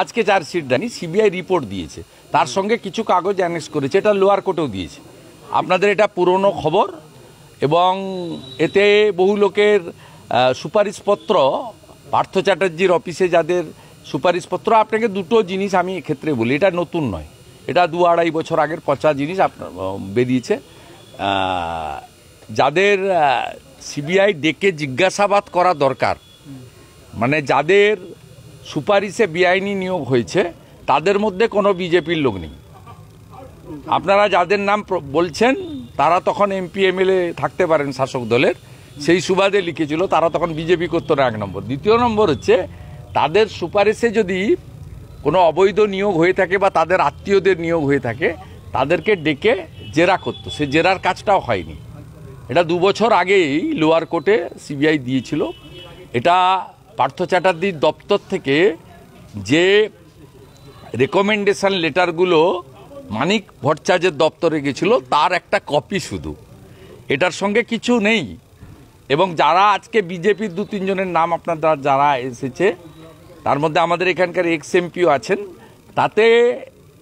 আজকে চার্জশিট দেয়নি, CBI report দিয়েছে, তার সঙ্গে কিছু কাগজ অ্যানেক্স করেছে, এটা লোয়ার কোর্টেও দিয়েছে। আপনাদের এটা পুরনো খবর এবং এতে বহু লোকের সুপারিশপত্র, পার্থ চ্যাটার্জির অফিসে যাদের সুপারিশপত্র, আপনাকে দুটো জিনিস আমি এক্ষেত্রে বলি, এটা নতুন নয়, এটা 2-2.5 বছর আগের পচা জিনিস আপনার বেরিয়েছে। যাদের সিবিআই ডেকে জিজ্ঞাসাবাদ করা দরকার, মানে যাদের সুপারিশে বেআইনি নিয়োগ হয়েছে তাদের মধ্যে কোনো বিজেপির লোক নেই। আপনারা যাদের নাম বলছেন তারা তখন এমপি এমএলএ থাকতে পারেন শাসক দলের, সেই সুবাদে লিখেছিল, তারা তখন বিজেপি করতো না, 1 নম্বর। দ্বিতীয় নম্বর হচ্ছে, তাদের সুপারিশে যদি কোনো অবৈধ নিয়োগ হয়ে থাকে বা তাদের আত্মীয়দের নিয়োগ হয়ে থাকে, তাদেরকে ডেকে জেরা করতো, সে জেরার কাজটাও হয়নি। এটা 2 বছর আগেই লোয়ার কোর্টে সিবিআই দিয়েছিল। এটা পার্থ চ্যাটার্জির দপ্তর থেকে যে রেকমেন্ডেশন লেটারগুলো মানিক ভট্টাচার্যের দপ্তরে গেছিল তার একটা কপি শুধু, এটার সঙ্গে কিছু নেই। এবং যারা আজকে বিজেপির 2-3 জনের নাম আপনারা যারা এসেছে, তার মধ্যে আমাদের এখানকার এক্স এমপিও আছেন, তাতে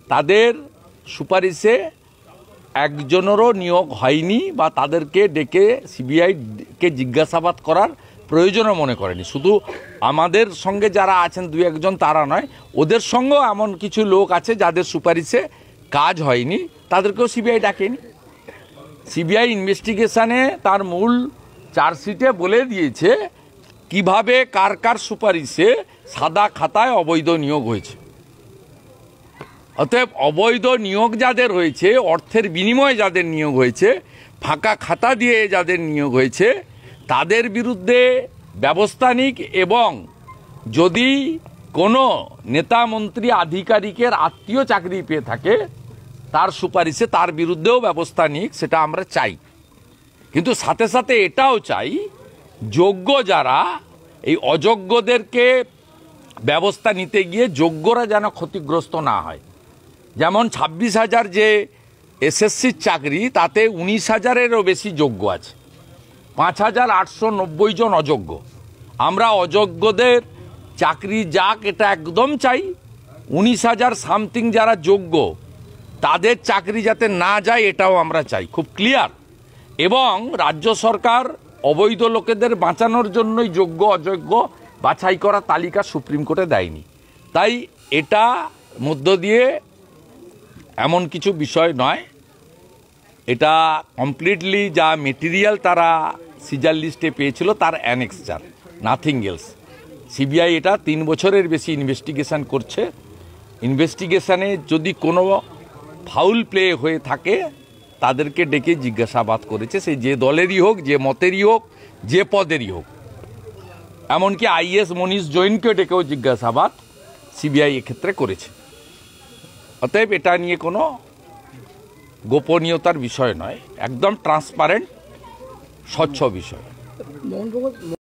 তাদের সুপারিশে একজনেরও নিয়োগ হয়নি বা তাদেরকে ডেকে সিবিআইকে জিজ্ঞাসাবাদ করার প্রয়োজনও মনে করেনি। শুধু আমাদের সঙ্গে যারা আছেন 2-1 জন তারা নয়, ওদের সঙ্গেও এমন কিছু লোক আছে যাদের সুপারিশে কাজ হয়নি, তাদেরকেও সিবিআই ডাকেনি। সিবিআই ইনভেস্টিগেশনে তার মূল চার্জশিটে বলে দিয়েছে কিভাবে কার কার সুপারিশে সাদা খাতায় অবৈধ নিয়োগ হয়েছে। অতএব অবৈধ নিয়োগ যাদের হয়েছে, অর্থের বিনিময়ে যাদের নিয়োগ হয়েছে, ফাঁকা খাতা দিয়ে যাদের নিয়োগ হয়েছে, তাদের বিরুদ্ধে ব্যবস্থা নিক। এবং যদি কোনো নেতা মন্ত্রী আধিকারিকের আত্মীয় চাকরি পেয়ে থাকে তার সুপারিশে, তার বিরুদ্ধেও ব্যবস্থা নিক, সেটা আমরা চাই। কিন্তু সাথে সাথে এটাও চাই, যোগ্য যারা, এই অযোগ্যদেরকে ব্যবস্থা নিতে গিয়ে যোগ্যরা যেন ক্ষতিগ্রস্ত না হয়। যেমন 26,000 যে এসএসসির চাকরি, তাতে 19,000-এরও বেশি যোগ্য আছে, 5,890 জন অযোগ্য। আমরা অযোগ্যদের চাকরি যাক, এটা একদম চাই। 19,000 সামথিং যারা যোগ্য, তাদের চাকরি যাতে না যায়, এটাও আমরা চাই, খুব ক্লিয়ার। এবং রাজ্য সরকার অবৈধ লোকেদের বাঁচানোর জন্যই যোগ্য অযোগ্য বাছাই করা তালিকা সুপ্রিম কোর্টে দেয়নি। তাই এটা মধ্য দিয়ে এমন কিছু বিষয় নয়, এটা কমপ্লিটলি যা মেটেরিয়াল তারা সিজার লিস্টে পেয়েছিল তার অ্যানেক্সচার, নাথিং এলস। সিবিআই এটা 3 বছরের বেশি ইনভেস্টিগেশন করছে। ইনভেস্টিগেশনে যদি কোনো ফাউল প্লে হয়ে থাকে তাদেরকে ডেকে জিজ্ঞাসাবাদ করেছে, সে যে দলেরই হোক, যে মতেরই হোক, যে পদেরই হোক। এমনকি আইএস মনীষ জৈনকে ডেকেও জিজ্ঞাসাবাদ সিবিআই এক্ষেত্রে করেছে। অতএব এটা নিয়ে কোনো গোপনীয়তার বিষয় নয়, একদম ট্রান্সপারেন্ট, স্বচ্ছ বিষয়।